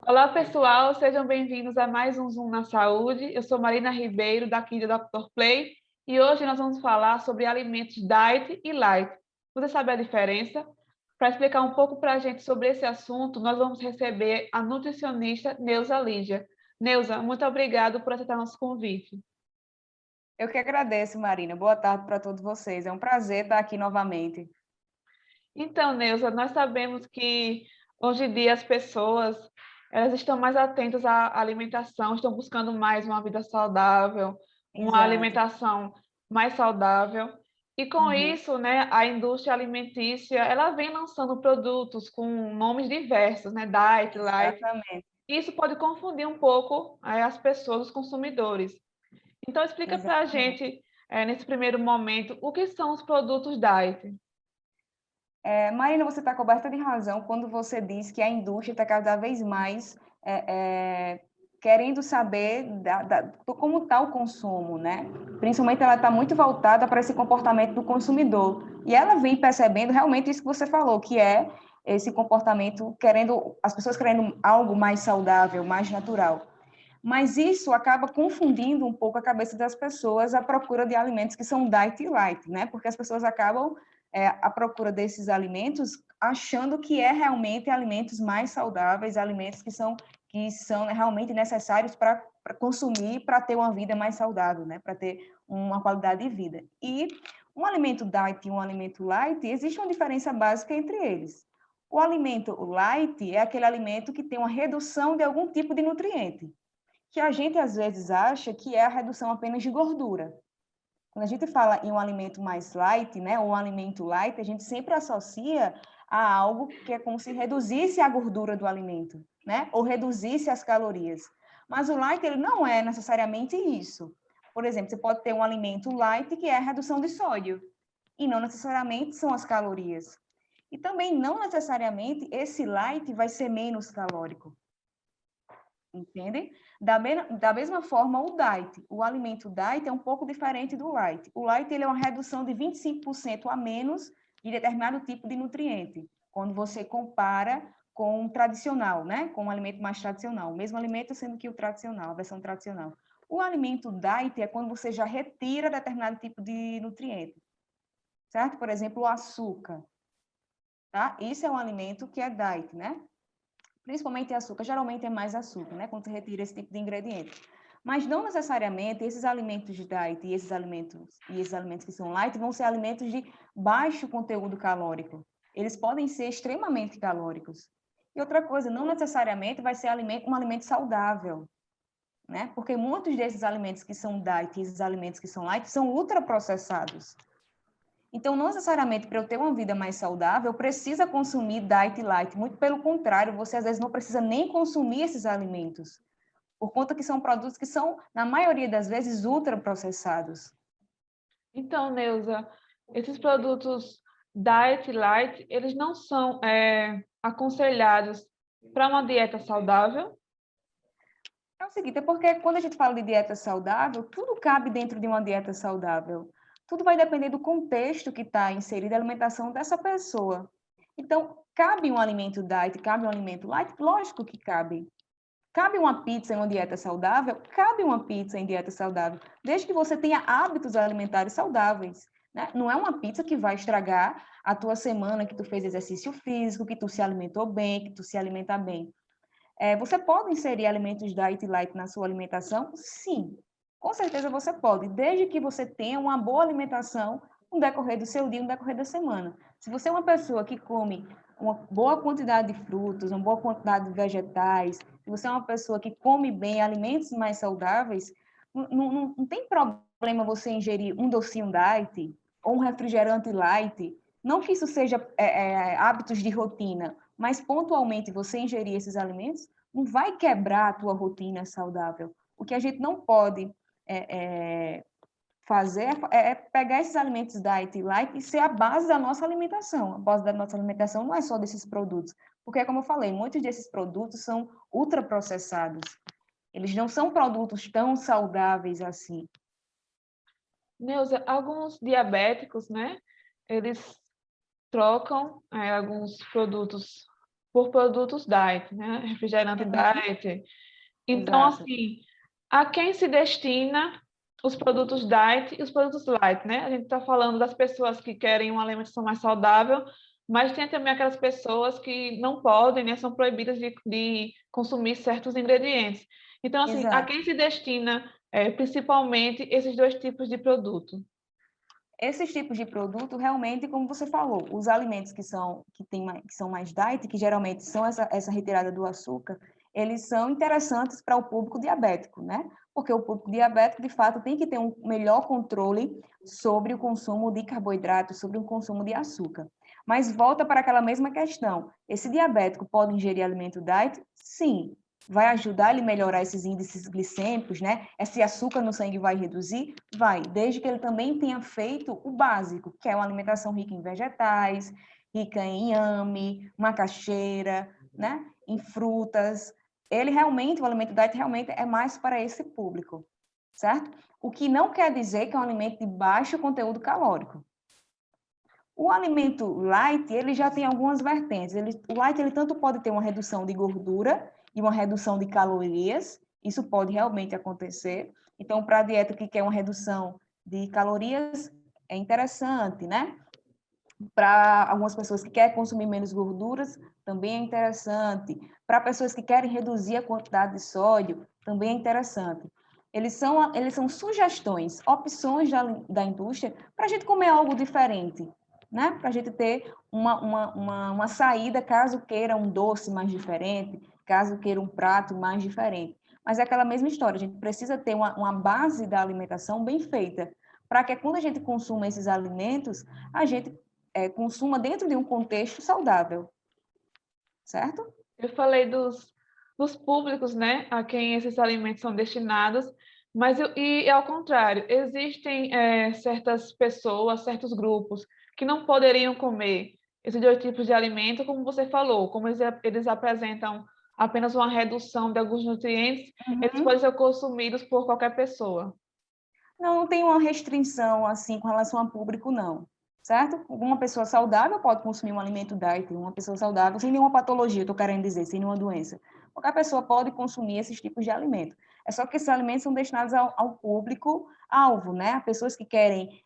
Olá, pessoal, sejam bem-vindos a mais um Zoom na Saúde. Eu sou Marina Ribeiro, daqui do Dr. Play, e hoje nós vamos falar sobre alimentos Diet e Light. Você sabe a diferença? Para explicar um pouco para a gente sobre esse assunto, nós vamos receber a nutricionista Neuza Lígia. Neuza, muito obrigada por aceitar nosso convite. Eu que agradeço, Marina. Boa tarde para todos vocês. É um prazer estar aqui novamente. Então, Neuza, nós sabemos que hoje em dia as pessoas elas estão mais atentas à alimentação, estão buscando mais uma vida saudável, uma Exato. alimentação mais saudável. E com Uhum. isso, né, a indústria alimentícia, ela vem lançando produtos com nomes diversos, né, diet, light. Exatamente. Isso pode confundir um pouco as pessoas, os consumidores. Então, explica para a Exatamente. gente, nesse primeiro momento, o que são os produtos diet. Marina, você está coberta de razão quando você diz que a indústria está cada vez mais querendo saber como está o consumo, né? Principalmente ela está muito voltada para esse comportamento do consumidor. E ela vem percebendo realmente isso que você falou, que é esse comportamento as pessoas querendo algo mais saudável, mais natural. Mas isso acaba confundindo um pouco a cabeça das pessoas à procura de alimentos que são diet e light, né? Porque as pessoas acabam à procura desses alimentos achando que é realmente alimentos mais saudáveis, alimentos que são realmente necessários para consumir, para ter uma vida mais saudável, né? Para ter uma qualidade de vida. E um alimento diet e um alimento light, existe uma diferença básica entre eles. O alimento light é aquele alimento que tem uma redução de algum tipo de nutriente, que a gente às vezes acha que é a redução apenas de gordura. Quando a gente fala em um alimento mais light, né, ou um alimento light, a gente sempre associa a algo que é como se reduzisse a gordura do alimento, né, ou reduzisse as calorias. Mas o light, ele não é necessariamente isso. Por exemplo, você pode ter um alimento light que é a redução de sódio, e não necessariamente são as calorias. E também não necessariamente esse light vai ser menos calórico. Entende? Da mesma forma, o diet. O alimento diet é um pouco diferente do light. O light ele é uma redução de 25% a menos de determinado tipo de nutriente, quando você compara com o tradicional, né? Com um alimento mais tradicional. O mesmo alimento sendo que o tradicional, a versão tradicional. O alimento diet é quando você já retira determinado tipo de nutriente, certo? Por exemplo, o açúcar, tá? Isso é um alimento que é diet, né? Principalmente açúcar, geralmente é mais açúcar, né? Quando você retira esse tipo de ingrediente. Mas não necessariamente esses alimentos de diet e esses alimentos que são light vão ser alimentos de baixo conteúdo calórico. Eles podem ser extremamente calóricos. E outra coisa, não necessariamente vai ser um alimento saudável, né? Porque muitos desses alimentos que são diet e esses alimentos que são light são ultraprocessados. Então, não necessariamente para eu ter uma vida mais saudável, eu preciso consumir diet e light. Muito pelo contrário, você às vezes não precisa nem consumir esses alimentos, por conta que são produtos que são, na maioria das vezes, ultraprocessados. Então, Neuza, esses produtos Diet Light, eles não são aconselhados para uma dieta saudável? É o seguinte, é porque quando a gente fala de dieta saudável, tudo cabe dentro de uma dieta saudável. Tudo vai depender do contexto que está inserido a alimentação dessa pessoa. Então, cabe um alimento diet, cabe um alimento light? Lógico que cabe. Cabe uma pizza em uma dieta saudável? Cabe uma pizza em dieta saudável, desde que você tenha hábitos alimentares saudáveis, né? Não é uma pizza que vai estragar a tua semana que tu fez exercício físico, que tu se alimentou bem, que tu se alimenta bem. Você pode inserir alimentos diet e light na sua alimentação? Sim, com certeza você pode, desde que você tenha uma boa alimentação no decorrer do seu dia, no decorrer da semana. Se você é uma pessoa que come uma boa quantidade de frutas, uma boa quantidade de vegetais, se você é uma pessoa que come bem alimentos mais saudáveis, não tem problema você ingerir um docinho diet ou um refrigerante light. Não que isso seja hábitos de rotina, mas pontualmente você ingerir esses alimentos não vai quebrar a tua rotina saudável. O que a gente não pode fazer é pegar esses alimentos diet e light e ser a base da nossa alimentação. A base da nossa alimentação não é só desses produtos, porque, como eu falei, muitos desses produtos são ultraprocessados. Eles não são produtos tão saudáveis assim. Neuza, alguns diabéticos, né, eles trocam alguns produtos por produtos diet, né? Refrigerante diet. Então, Exato. assim, a quem se destina os produtos diet e os produtos light, né? A gente está falando das pessoas que querem uma alimentação mais saudável, mas tem também aquelas pessoas que não podem, né? São proibidas de consumir certos ingredientes. Então, assim, a Exato. quem se destina principalmente esses dois tipos de produto? Esses tipos de produto, realmente, como você falou, os alimentos que são mais diet, que geralmente são essa retirada do açúcar, eles são interessantes para o público diabético, né? Porque o público diabético, de fato, tem que ter um melhor controle sobre o consumo de carboidratos, sobre o consumo de açúcar. Mas volta para aquela mesma questão. Esse diabético pode ingerir alimento diet? Sim. Vai ajudar ele a melhorar esses índices glicêmicos, né? Esse açúcar no sangue vai reduzir? Vai, desde que ele também tenha feito o básico, que é uma alimentação rica em vegetais, rica em inhame, macaxeira, né? Em frutas. Ele realmente, o alimento diet realmente é mais para esse público, certo? O que não quer dizer que é um alimento de baixo conteúdo calórico. O alimento light, ele já tem algumas vertentes. O light, ele tanto pode ter uma redução de gordura e uma redução de calorias. Isso pode realmente acontecer. Então, para a dieta que quer uma redução de calorias, é interessante, né? Para algumas pessoas que querem consumir menos gorduras, também é interessante. Para pessoas que querem reduzir a quantidade de sódio, também é interessante. Eles são sugestões, opções da indústria para a gente comer algo diferente, né? Para a gente ter uma saída caso queira um doce mais diferente, caso queira um prato mais diferente. Mas é aquela mesma história, a gente precisa ter uma base da alimentação bem feita, para que quando a gente consuma esses alimentos, a gente consuma dentro de um contexto saudável, certo? Eu falei dos públicos, né, a quem esses alimentos são destinados, mas e ao contrário, existem certas pessoas, certos grupos que não poderiam comer esses dois tipos de alimento, como você falou, como eles apresentam apenas uma redução de alguns nutrientes, eles podem Uhum. ser consumidos por qualquer pessoa. Não tem uma restrição assim com relação a público, não, certo? Uma pessoa saudável pode consumir um alimento diet, uma pessoa saudável sem nenhuma patologia, estou querendo dizer, sem nenhuma doença. Qualquer pessoa pode consumir esses tipos de alimento. É só que esses alimentos são destinados ao público-alvo, né? A pessoas que querem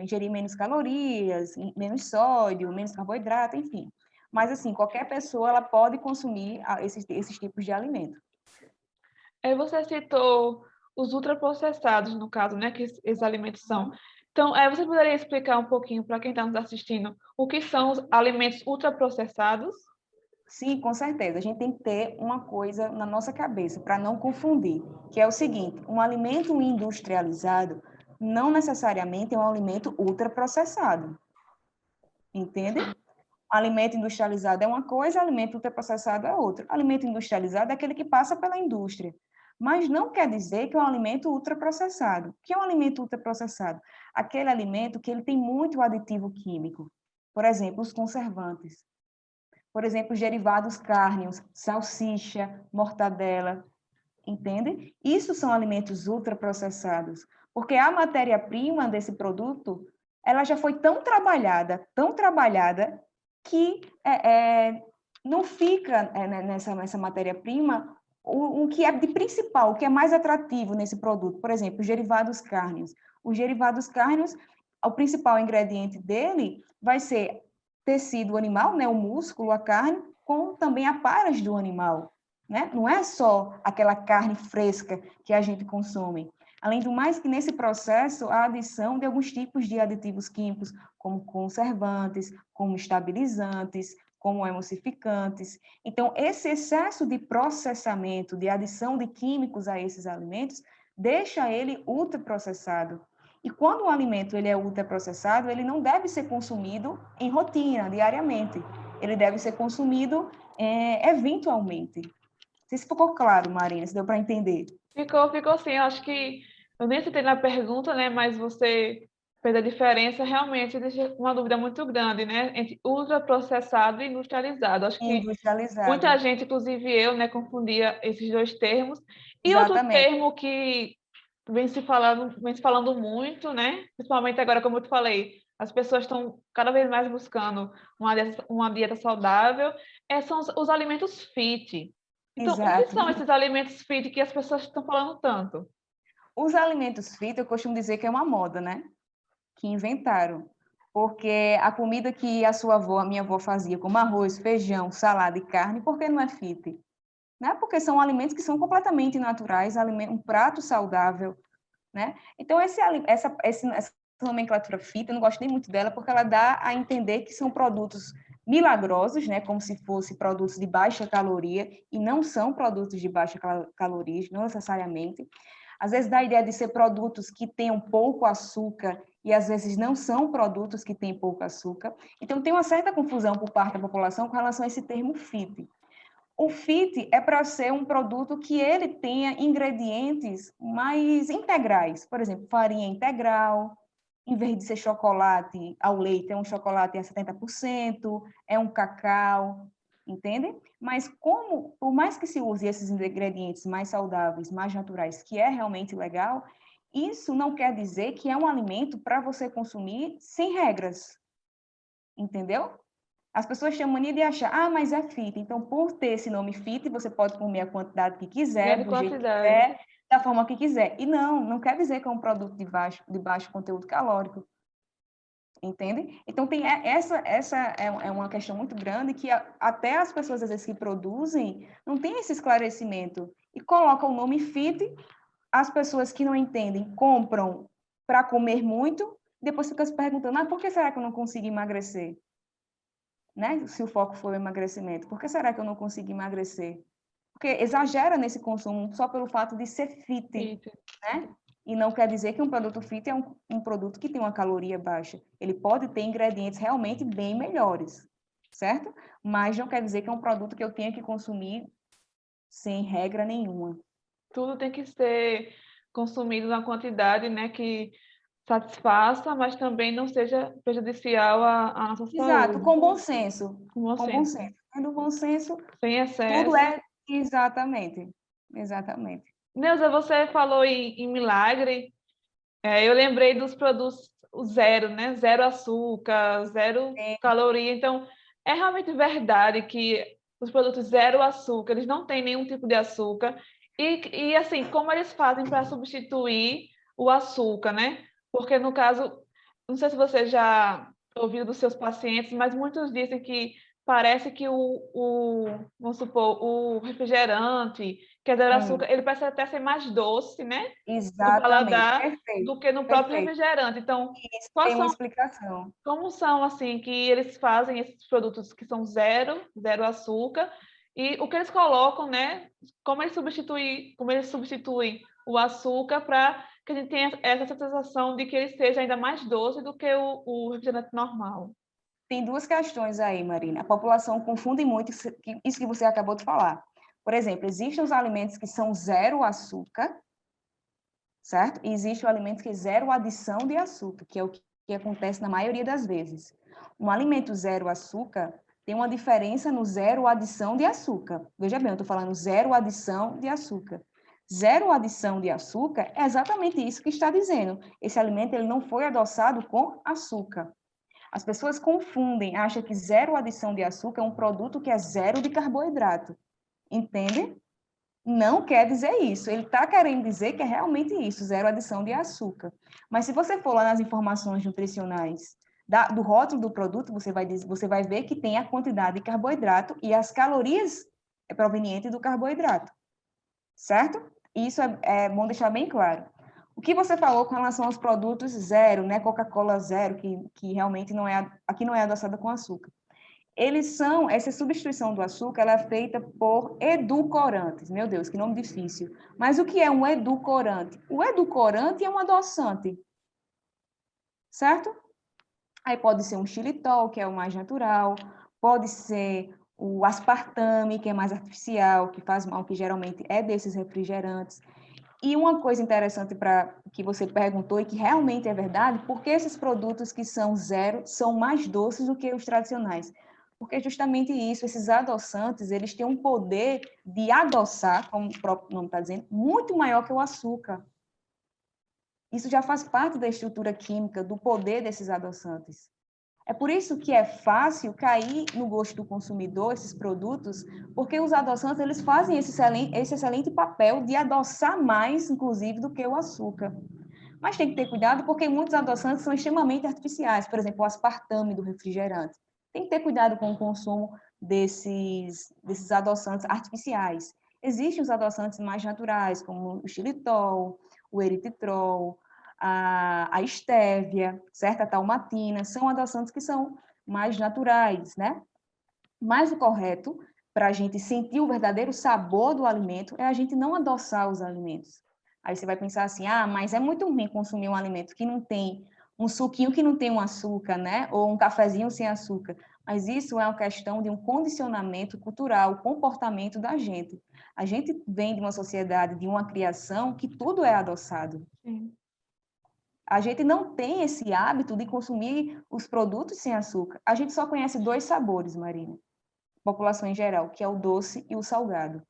ingerir menos calorias, menos sódio, menos carboidrato, enfim. Mas, assim, qualquer pessoa ela pode consumir esses tipos de alimento. Você citou os ultraprocessados, no caso, né, que esses alimentos são. Uhum. Então, você poderia explicar um pouquinho para quem está nos assistindo o que são os alimentos ultraprocessados? Sim, com certeza. A gente tem que ter uma coisa na nossa cabeça para não confundir, que é o seguinte: um alimento industrializado não necessariamente é um alimento ultraprocessado, entende? Alimento industrializado é uma coisa, alimento ultraprocessado é outra. Alimento industrializado é aquele que passa pela indústria, mas não quer dizer que é um alimento ultraprocessado. O que é um alimento ultraprocessado? Aquele alimento que ele tem muito aditivo químico. Por exemplo, os conservantes. Por exemplo, os derivados cárneos, salsicha, mortadela, entende? Isso são alimentos ultraprocessados, porque a matéria-prima desse produto, ela já foi tão trabalhada, que não fica nessa matéria-prima o que é de principal, o que é mais atrativo nesse produto. Por exemplo, os derivados cárneos. Os derivados cárneos, o principal ingrediente dele vai ser tecido animal, né, o músculo, a carne, com também a paras do animal, né? Não é só aquela carne fresca que a gente consome. Além do mais, que nesse processo, a adição de alguns tipos de aditivos químicos, como conservantes, como estabilizantes, como emulsificantes. Então, esse excesso de processamento, de adição de químicos a esses alimentos, deixa ele ultraprocessado. E quando um alimento ele é ultraprocessado, ele não deve ser consumido em rotina, diariamente. Ele deve ser consumido eventualmente. Não sei se ficou claro, Marina, se deu para entender. Ficou sim. Eu acho que eu nem citei na pergunta, né? Mas você fez a diferença. Realmente deixa uma dúvida muito grande, né? Entre ultraprocessado e industrializado. Acho que muita Industrializado. gente, inclusive eu, né, confundia esses dois termos. E outro Exatamente. termo que vem se falando muito, né? Principalmente agora, como eu te falei, as pessoas estão cada vez mais buscando uma dieta saudável, são os alimentos fit. Então, o que Exato. são esses alimentos fit que as pessoas estão falando tanto? Os alimentos fit, eu costumo dizer que é uma moda, né? Que inventaram. Porque a comida que a sua avó, a minha avó fazia, como arroz, feijão, salada e carne, por que não é fit? Né? Porque são alimentos que são completamente naturais, um prato saudável, né? Então, essa nomenclatura fit, eu não gosto nem muito dela, porque ela dá a entender que são produtos milagrosos, né? Como se fossem produtos de baixa caloria, e não são produtos de baixa caloria, não necessariamente. Às vezes dá a ideia de ser produtos que tenham pouco açúcar, e às vezes não são produtos que têm pouco açúcar. Então, tem uma certa confusão por parte da população com relação a esse termo fit. O fit é para ser um produto que ele tenha ingredientes mais integrais, por exemplo, farinha integral, em vez de ser chocolate ao leite, é um chocolate a 70%, é um cacau, entende? Mas como, por mais que se use esses ingredientes mais saudáveis, mais naturais, que é realmente legal, isso não quer dizer que é um alimento para você consumir sem regras, entendeu? As pessoas têm a mania de achar, mas é fit. Então, por ter esse nome fit, você pode comer a quantidade que quiser, Grande do jeito que quantidade. quiser, da forma que quiser. E não quer dizer que é um produto de baixo conteúdo calórico, entende? Então, essa é uma questão muito grande que até as pessoas, às vezes, que produzem, não têm esse esclarecimento. E colocam o nome fit, as pessoas que não entendem compram para comer muito, depois ficam se perguntando, por que será que eu não consigo emagrecer? Né? Se o foco for o emagrecimento. Por que será que eu não consigo emagrecer? Porque exagera nesse consumo só pelo fato de ser fit, Fit. né? E não quer dizer que um produto fit é um produto que tem uma caloria baixa. Ele pode ter ingredientes realmente bem melhores, certo? Mas não quer dizer que é um produto que eu tenha que consumir sem regra nenhuma. Tudo tem que ser consumido na quantidade, né, que satisfaça, mas também não seja prejudicial à nossa Exato, saúde. com bom senso. Com bom Com bom senso. senso. Tendo bom senso, Sem tudo excesso. é exatamente. Exatamente. Neuza, você falou em milagre. Eu lembrei dos produtos o zero, né? Zero açúcar, zero caloria. Então, é realmente verdade que os produtos zero açúcar, eles não têm nenhum tipo de açúcar. E assim, como eles fazem para substituir o açúcar, né? Porque, no caso, não sei se você já ouviu dos seus pacientes, mas muitos dizem que parece que vamos supor, o refrigerante, que é zero açúcar, ele parece até ser mais doce, né? No Exatamente, paladar perfeito, do que no próprio perfeito. refrigerante. Então, Isso quais tem uma são, explicação. como são assim que eles fazem esses produtos que são zero açúcar e o que eles colocam, né? Como eles substituem o açúcar para que a gente tenha essa sensação de que ele seja ainda mais doce do que o refrigerante normal. Tem duas questões aí, Marina. A população confunde muito isso que você acabou de falar. Por exemplo, existem os alimentos que são zero açúcar, certo? E existe o alimento que é zero adição de açúcar, que é o que acontece na maioria das vezes. Um alimento zero açúcar tem uma diferença no zero adição de açúcar. Veja bem, eu estou falando zero adição de açúcar. Zero adição de açúcar é exatamente isso que está dizendo. Esse alimento ele não foi adoçado com açúcar. As pessoas confundem, acham que zero adição de açúcar é um produto que é zero de carboidrato. Entende? Não quer dizer isso. Ele está querendo dizer que é realmente isso, zero adição de açúcar. Mas se você for lá nas informações nutricionais do rótulo do produto, você vai ver que tem a quantidade de carboidrato e as calorias é proveniente do carboidrato. Certo? Isso é bom deixar bem claro. O que você falou com relação aos produtos zero, né? Coca-Cola zero, que realmente aqui não é adoçada com açúcar. Essa substituição do açúcar, ela é feita por edulcorantes. Meu Deus, que nome difícil. Mas o que é um edulcorante? O edulcorante é um adoçante, certo? Aí pode ser um xilitol, que é o mais natural, pode ser o aspartame, que é mais artificial, que faz mal, que geralmente é desses refrigerantes. E uma coisa interessante para que você perguntou e que realmente é verdade, por que esses produtos que são zero são mais doces do que os tradicionais? Porque justamente isso, esses adoçantes, eles têm um poder de adoçar, como o próprio nome está dizendo, muito maior que o açúcar. Isso já faz parte da estrutura química, do poder desses adoçantes. É por isso que é fácil cair no gosto do consumidor, esses produtos, porque os adoçantes eles fazem esse excelente papel de adoçar mais, inclusive, do que o açúcar. Mas tem que ter cuidado porque muitos adoçantes são extremamente artificiais, por exemplo, o aspartame do refrigerante. Tem que ter cuidado com o consumo desses adoçantes artificiais. Existem os adoçantes mais naturais, como o xilitol, o eritritol, a estévia, certo? A talmatina, são adoçantes que são mais naturais, né? Mas o correto, para a gente sentir o verdadeiro sabor do alimento, é a gente não adoçar os alimentos. Aí você vai pensar assim, mas é muito ruim consumir um alimento que não tem um suquinho que não tem um açúcar, né? Ou um cafezinho sem açúcar. Mas isso é uma questão de um condicionamento cultural, comportamento da gente. A gente vem de uma sociedade, de uma criação que tudo é adoçado. Sim. A gente não tem esse hábito de consumir os produtos sem açúcar. A gente só conhece 2 sabores, Marina, população em geral, que é o doce e o salgado.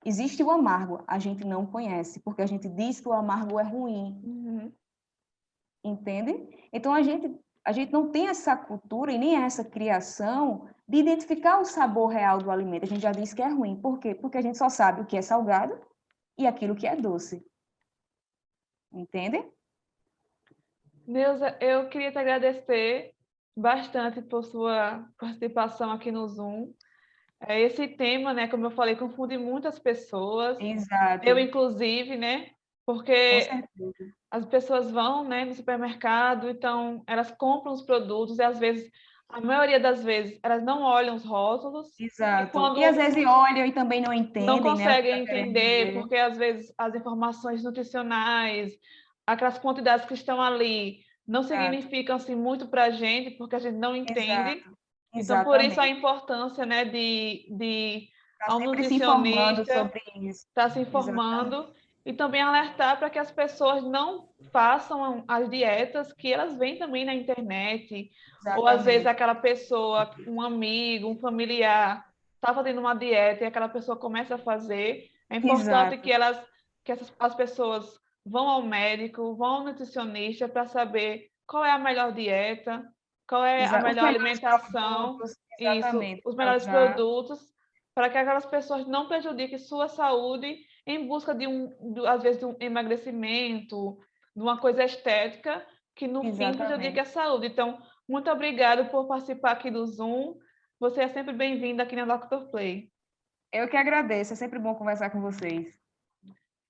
Existe o amargo, a gente não conhece, porque a gente diz que o amargo é ruim. Uhum. Entende? Então, a gente não tem essa cultura e nem essa criação de identificar o sabor real do alimento. A gente já diz que é ruim. Por quê? Porque a gente só sabe o que é salgado e aquilo que é doce. Entende? Neuza, eu queria te agradecer bastante por sua participação aqui no Zoom. Esse tema, né, como eu falei, confunde muitas pessoas. Exato. Eu, inclusive, né, Com porque certeza. as pessoas vão, né, no supermercado, então elas compram os produtos e, às vezes, a maioria das vezes, elas não olham os rótulos. E Exato. E às quando vezes olham e também não não entendem, né, o que está conseguem querendo entender, dizer. porque às vezes as informações nutricionais, aquelas quantidades que estão ali, não Exato. significam assim, muito para a gente, porque a gente não entende. Exato. Então, por isso a Exatamente. importância, né, de Está ao sempre se informando nutricionista sobre isso. estar se Exatamente. informando e também alertar para que as pessoas não façam as dietas que elas veem também na internet, ou às vezes Exatamente. aquela pessoa, um amigo, um familiar, está fazendo uma dieta e aquela pessoa começa a fazer. É importante Exato. que as pessoas vão ao médico, vão ao nutricionista para saber qual é a melhor dieta, qual é a Os melhor melhores alimentação, produtos, isso, exatamente, os para melhores usar. produtos, para que aquelas pessoas não prejudiquem sua saúde em busca às vezes, de um emagrecimento, de uma coisa estética, que no fim prejudique Exatamente. a saúde. Então, muito obrigada por participar aqui do Zoom. Você é sempre bem-vinda aqui na Dr. Play. Eu que agradeço, é sempre bom conversar com vocês.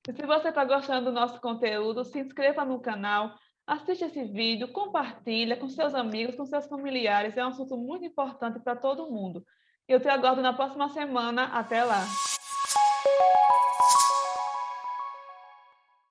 E se você está gostando do nosso conteúdo, se inscreva no canal, assista esse vídeo, compartilha com seus amigos, com seus familiares. É um assunto muito importante para todo mundo. Eu te aguardo na próxima semana. Até lá!